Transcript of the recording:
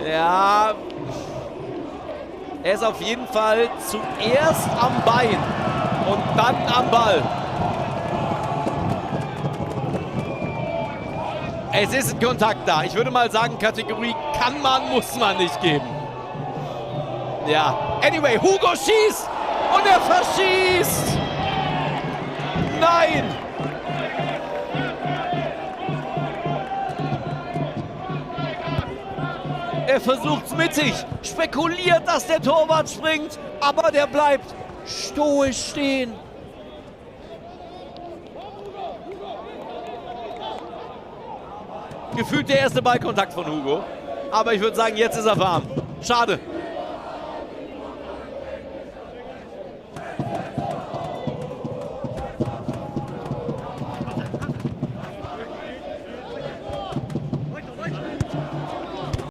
Ja, er ist auf jeden Fall zuerst am Bein und dann am Ball. Es ist ein Kontakt da. Ich würde mal sagen, Kategorie kann man, muss man nicht geben. Ja, anyway, Hugo schießt und er verschießt. Nein! Er versucht's mittig, spekuliert, dass der Torwart springt, aber der bleibt stoisch stehen. Gefühlt der erste Ballkontakt von Hugo. Aber ich würde sagen, jetzt ist er warm. Schade.